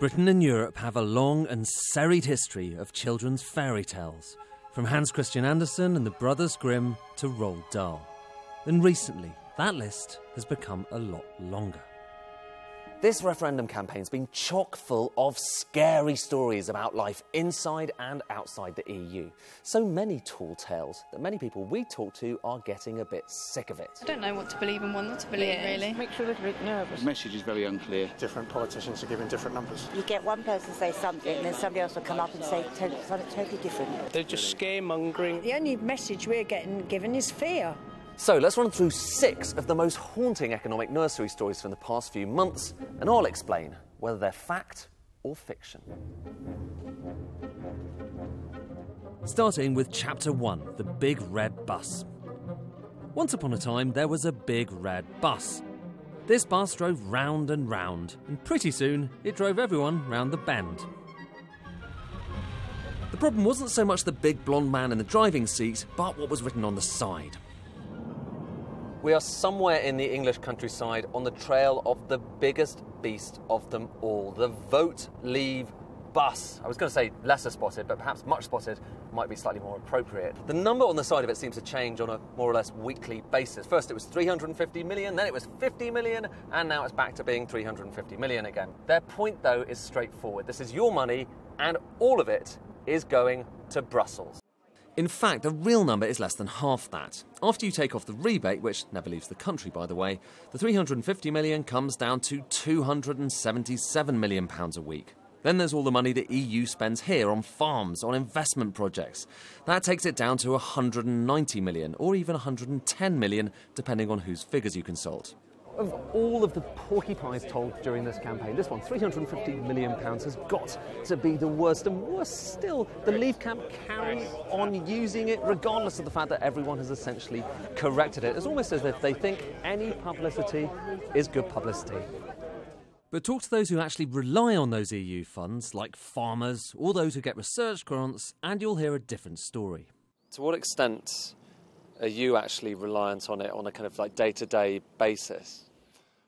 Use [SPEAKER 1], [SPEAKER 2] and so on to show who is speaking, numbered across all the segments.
[SPEAKER 1] Britain and Europe have a long and serried history of children's fairy tales, from Hans Christian Andersen and the Brothers Grimm to Roald Dahl. And recently, that list has become a lot longer.
[SPEAKER 2] This referendum campaign's been chock full of scary stories about life inside and outside the EU. So many tall tales that many people we talk to are getting a bit sick of it.
[SPEAKER 3] I don't know what to believe and what not to believe, really.
[SPEAKER 4] Makes you a little bit nervous.
[SPEAKER 5] The message is very unclear.
[SPEAKER 6] Different politicians are giving different numbers.
[SPEAKER 7] You get one person say something and then somebody else will come up and say something totally different.
[SPEAKER 8] They're just scaremongering.
[SPEAKER 9] The only message we're getting given is fear.
[SPEAKER 2] So let's run through 6 of the most haunting economic nursery stories from the past few months, and I'll explain whether they're fact or fiction.
[SPEAKER 1] Starting with Chapter 1, the Big Red Bus. Once upon a time, there was a big red bus. This bus drove round and round, and pretty soon it drove everyone round the bend. The problem wasn't so much the big blonde man in the driving seat, but what was written on the side.
[SPEAKER 2] We are somewhere in the English countryside on the trail of the biggest beast of them all, the Vote Leave bus. I was going to say lesser spotted, but perhaps much spotted might be slightly more appropriate. The number on the side of it seems to change on a more or less weekly basis. First it was 350 million, then it was 50 million, and now it's back to being 350 million again. Their point, though, is straightforward. This is your money, and all of it is going to Brussels.
[SPEAKER 1] In fact, the real number is less than half that. After you take off the rebate, which never leaves the country, by the way, the 350 million comes down to £277 million a week. Then there's all the money the EU spends here on farms, on investment projects. That takes it down to 190 million, or even 110 million, depending on whose figures you consult.
[SPEAKER 2] Of all of the porcupines told during this campaign, this one, £350 million, has got to be the worst. And worse still, the Leave camp carry on using it, regardless of the fact that everyone has essentially corrected it. It's almost as if they think any publicity is good publicity.
[SPEAKER 1] But talk to those who actually rely on those EU funds, like farmers, or those who get research grants, and you'll hear a different story.
[SPEAKER 2] To what extent are you actually reliant on it on a kind of like day-to-day basis?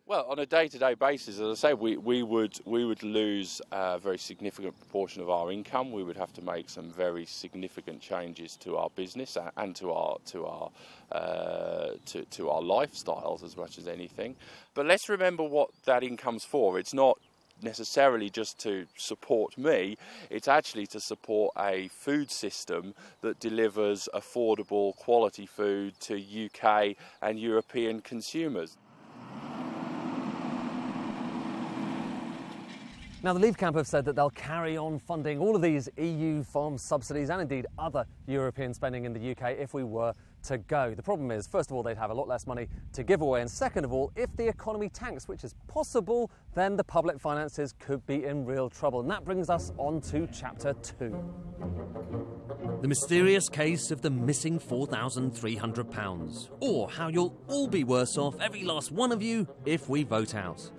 [SPEAKER 5] Well, on a day-to-day basis, as I say, we would lose a very significant proportion of our income. We would have to make some very significant changes to our business and to our lifestyles as much as anything. But let's remember what that income's for. It's not necessarily just to support me, it's actually to support a food system that delivers affordable quality food to UK and European consumers.
[SPEAKER 2] Now, the Leave camp have said that they'll carry on funding all of these EU farm subsidies and indeed other European spending in the UK if we were to go. The problem is, first of all, they'd have a lot less money to give away, and second of all, if the economy tanks, which is possible, then the public finances could be in real trouble. And that brings us on to Chapter 2.
[SPEAKER 1] The mysterious case of the missing £4,300, or how you'll all be worse off, every last one of you, if we vote out.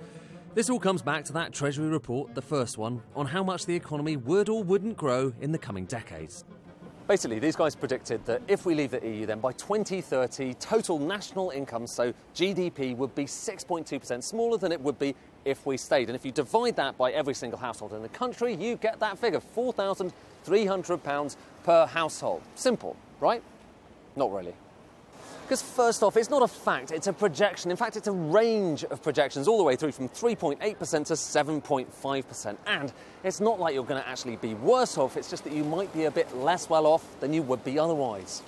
[SPEAKER 1] This all comes back to that Treasury report, the first one, on how much the economy would or wouldn't grow in the coming decades.
[SPEAKER 2] Basically, these guys predicted that if we leave the EU, then by 2030, total national income, so GDP, would be 6.2% smaller than it would be if we stayed. And if you divide that by every single household in the country, you get that figure, £4,300 per household. Simple, right? Not really. Because first off, it's not a fact, it's a projection. In fact, it's a range of projections all the way through from 3.8% to 7.5%. And it's not like you're going to actually be worse off, it's just that you might be a bit less well off than you would be otherwise.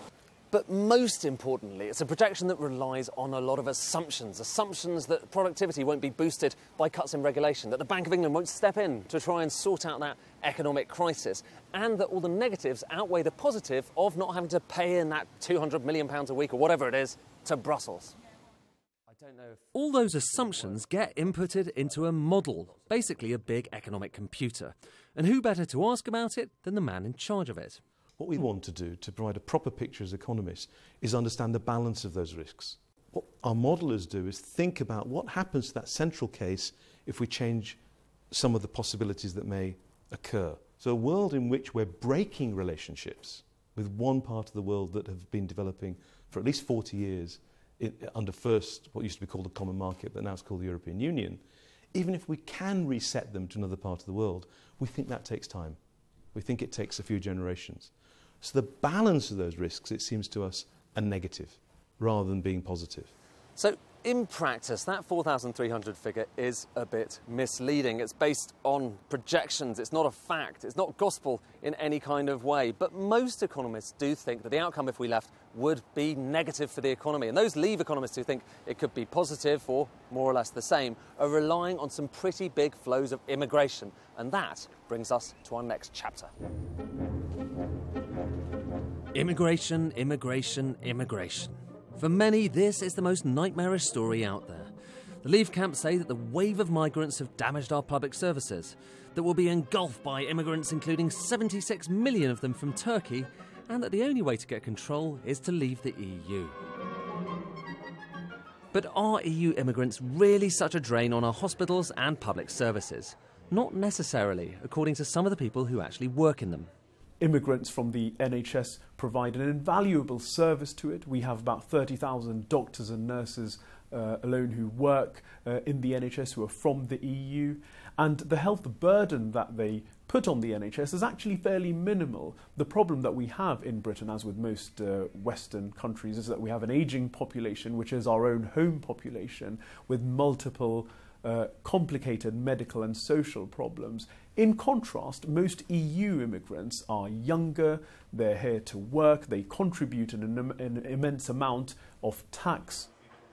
[SPEAKER 2] But most importantly, it's a projection that relies on a lot of assumptions. Assumptions that productivity won't be boosted by cuts in regulation, that the Bank of England won't step in to try and sort out that economic crisis, and that all the negatives outweigh the positive of not having to pay in that £200 million a week, or whatever it is, to Brussels. I don't know if
[SPEAKER 1] all those assumptions get inputted into a model, basically a big economic computer. And who better to ask about it than the man in charge of it?
[SPEAKER 10] What we want to do to provide a proper picture as economists is understand the balance of those risks. What our modelers do is think about what happens to that central case if we change some of the possibilities that may occur. So a world in which we're breaking relationships with one part of the world that have been developing for at least 40 years under first what used to be called the common market, but now it's called the European Union, even if we can reset them to another part of the world, we think that takes time. We think it takes a few generations. So the balance of those risks, it seems to us, are negative rather than being positive.
[SPEAKER 2] So in practice, that 4,300 figure is a bit misleading. It's based on projections. It's not a fact. It's not gospel in any kind of way. But most economists do think that the outcome, if we left, would be negative for the economy. And those Leave economists who think it could be positive or more or less the same are relying on some pretty big flows of immigration. And that brings us to our next chapter.
[SPEAKER 1] Immigration, immigration, immigration. For many, this is the most nightmarish story out there. The Leave camps say that the wave of migrants have damaged our public services, that we'll be engulfed by immigrants, including 76 million of them from Turkey, and that the only way to get control is to leave the EU. But are EU immigrants really such a drain on our hospitals and public services? Not necessarily, according to some of the people who actually work in them.
[SPEAKER 4] Immigrants from the NHS provide an invaluable service to it. We have about 30,000 doctors and nurses alone who work in the NHS who are from the EU. And the health burden that they put on the NHS is actually fairly minimal. The problem that we have in Britain, as with most Western countries, is that we have an ageing population, which is our own home population, with multiple complicated medical and social problems. In contrast, most EU immigrants are younger, they're here to work, they contribute an immense amount of tax.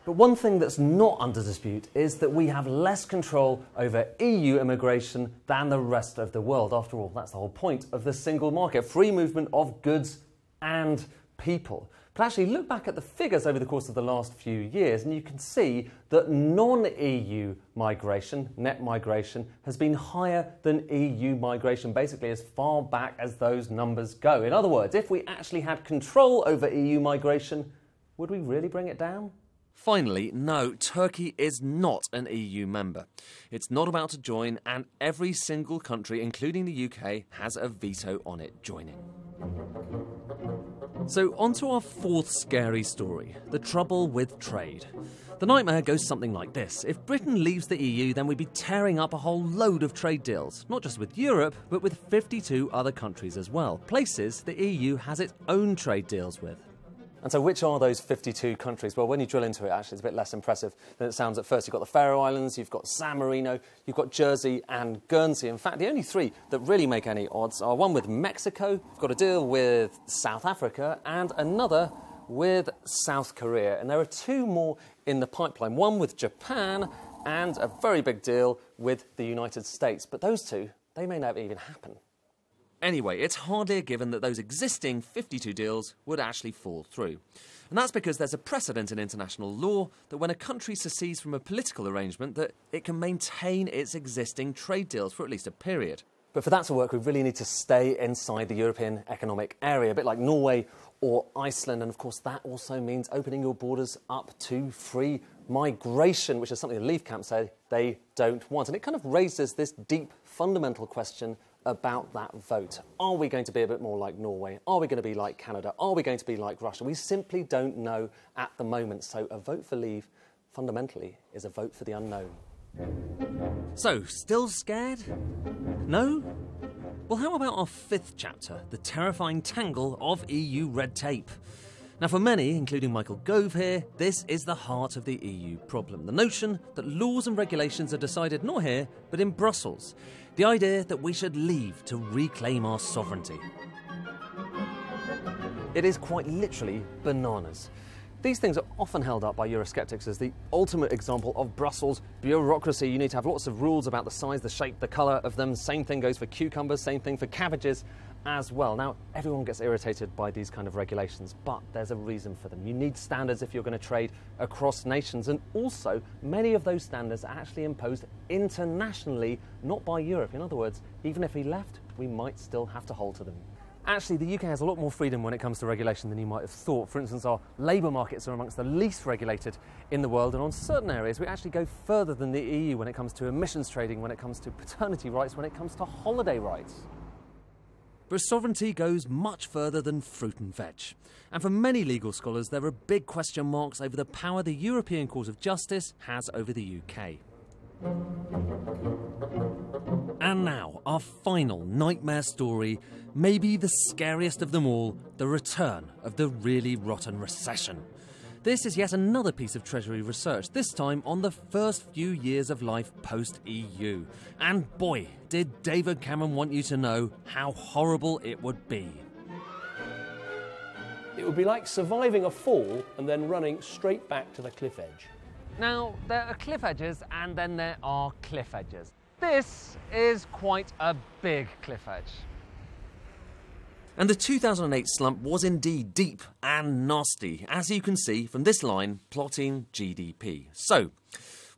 [SPEAKER 2] But one thing that's not under dispute is that we have less control over EU immigration than the rest of the world. After all, that's the whole point of the single market, free movement of goods and people. But actually, look back at the figures over the course of the last few years, and you can see that non-EU migration, net migration, has been higher than EU migration, basically as far back as those numbers go. In other words, if we actually had control over EU migration, would we really bring it down?
[SPEAKER 1] Finally, no, Turkey is not an EU member. It's not about to join, and every single country, including the UK, has a veto on it joining. So on to our fourth scary story, the trouble with trade. The nightmare goes something like this. If Britain leaves the EU, then we'd be tearing up a whole load of trade deals, not just with Europe, but with 52 other countries as well, places the EU has its own trade deals with.
[SPEAKER 2] And so which are those 52 countries? Well, when you drill into it, actually, it's a bit less impressive than it sounds at first. You've got the Faroe Islands, you've got San Marino, you've got Jersey and Guernsey. In fact, the only three that really make any odds are one with Mexico, you've got a deal with South Africa, and another with South Korea. And there are two more in the pipeline, one with Japan and a very big deal with the United States. But those two, they may never even happen.
[SPEAKER 1] Anyway, it's hardly a given that those existing 52 deals would actually fall through. And that's because there's a precedent in international law that when a country secedes from a political arrangement, that it can maintain its existing trade deals for at least a period.
[SPEAKER 2] But for that to work, we really need to stay inside the European Economic Area, a bit like Norway or Iceland. And of course, that also means opening your borders up to free migration, which is something the Leave camp say they don't want. And it kind of raises this deep, fundamental question about that vote. Are we going to be a bit more like Norway? Are we going to be like Canada? Are we going to be like Russia? We simply don't know at the moment. So a vote for Leave, fundamentally, is a vote for the unknown.
[SPEAKER 1] So, still scared? No? Well, how about our fifth chapter, the terrifying tangle of EU red tape? Now, for many, including Michael Gove here, this is the heart of the EU problem. The notion that laws and regulations are decided not here, but in Brussels. The idea that we should leave to reclaim our sovereignty.
[SPEAKER 2] It is quite literally bananas. These things are often held up by Eurosceptics as the ultimate example of Brussels bureaucracy. You need to have lots of rules about the size, the shape, the colour of them. Same thing goes for cucumbers, same thing for cabbages as well. Now, everyone gets irritated by these kind of regulations, but there's a reason for them. You need standards if you're going to trade across nations, and also many of those standards are actually imposed internationally, not by Europe. In other words, even if we left, we might still have to hold to them. Actually, the UK has a lot more freedom when it comes to regulation than you might have thought. For instance, our labour markets are amongst the least regulated in the world, and on certain areas we actually go further than the EU when it comes to emissions trading, when it comes to paternity rights, when it comes to holiday rights.
[SPEAKER 1] But sovereignty goes much further than fruit and veg. And for many legal scholars, there are big question marks over the power the European Court of Justice has over the UK. And now, our final nightmare story, maybe the scariest of them all, the return of the really rotten recession. This is yet another piece of Treasury research, this time on the first few years of life post-EU. And boy, did David Cameron want you to know how horrible it would be.
[SPEAKER 8] It would be like surviving a fall and then running straight back to the cliff edge.
[SPEAKER 2] Now, there are cliff edges and then there are cliff edges. This is quite a big cliff edge.
[SPEAKER 1] And the 2008 slump was indeed deep and nasty, as you can see from this line plotting GDP. So,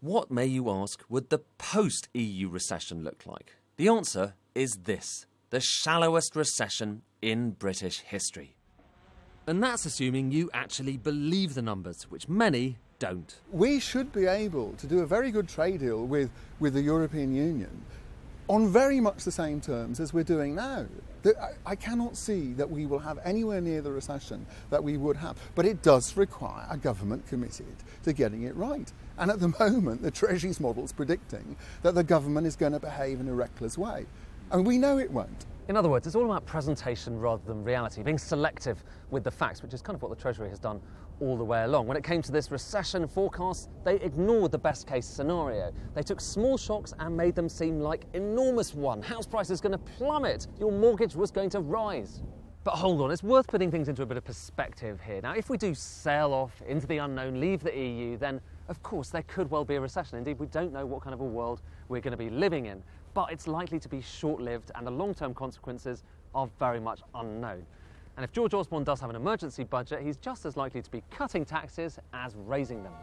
[SPEAKER 1] what, may you ask, would the post-EU recession look like? The answer is this: the shallowest recession in British history. And that's assuming you actually believe the numbers, which many don't.
[SPEAKER 11] We should be able to do a very good trade deal with the European Union on very much the same terms as we're doing now. I cannot see that we will have anywhere near the recession that we would have. But it does require a government committed to getting it right. And at the moment, the Treasury's model is predicting that the government is going to behave in a reckless way. And we know it won't.
[SPEAKER 2] In other words, it's all about presentation rather than reality, being selective with the facts, which is kind of what the Treasury has done all the way along. When it came to this recession forecast, they ignored the best case scenario. They took small shocks and made them seem like enormous one. House prices going to plummet. Your mortgage was going to rise. But hold on, it's worth putting things into a bit of perspective here. Now, if we do sail off into the unknown, leave the EU, then of course there could well be a recession. Indeed, we don't know what kind of a world we're going to be living in. But it's likely to be short-lived and the long-term consequences are very much unknown. And if George Osborne does have an emergency budget, he's just as likely to be cutting taxes as raising them.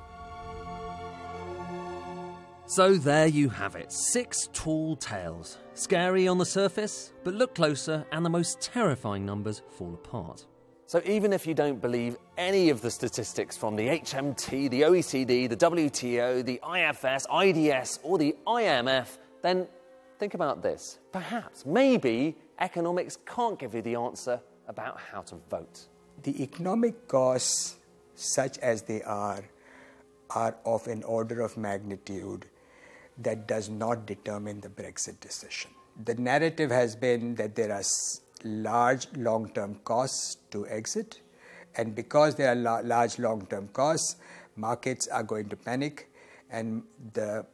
[SPEAKER 1] So there you have it, 6 tall tales. Scary on the surface, but look closer and the most terrifying numbers fall apart.
[SPEAKER 2] So even if you don't believe any of the statistics from the HMT, the OECD, the WTO, the IFS, IDS or the IMF, then think about this. Perhaps, maybe, economics can't give you the answer about how to vote.
[SPEAKER 12] The economic costs, such as they are of an order of magnitude that does not determine the Brexit decision. The narrative has been that there are large long-term costs to exit, and because there are large long-term costs, markets are going to panic, and the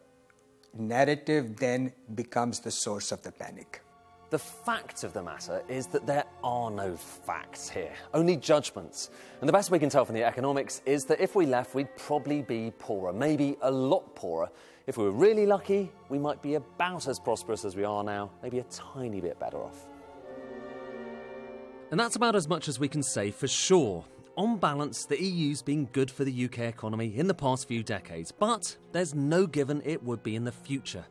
[SPEAKER 12] narrative then becomes the source of the panic.
[SPEAKER 2] The fact of the matter is that there are no facts here, only judgments. And the best we can tell from the economics is that if we left, we'd probably be poorer, maybe a lot poorer. If we were really lucky, we might be about as prosperous as we are now, maybe a tiny bit better off.
[SPEAKER 1] And that's about as much as we can say for sure. On balance, the EU's been good for the UK economy in the past few decades, but there's no given it would be in the future.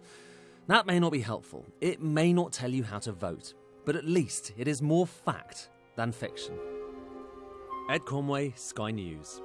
[SPEAKER 1] That may not be helpful, it may not tell you how to vote, but at least it is more fact than fiction. Ed Conway, Sky News.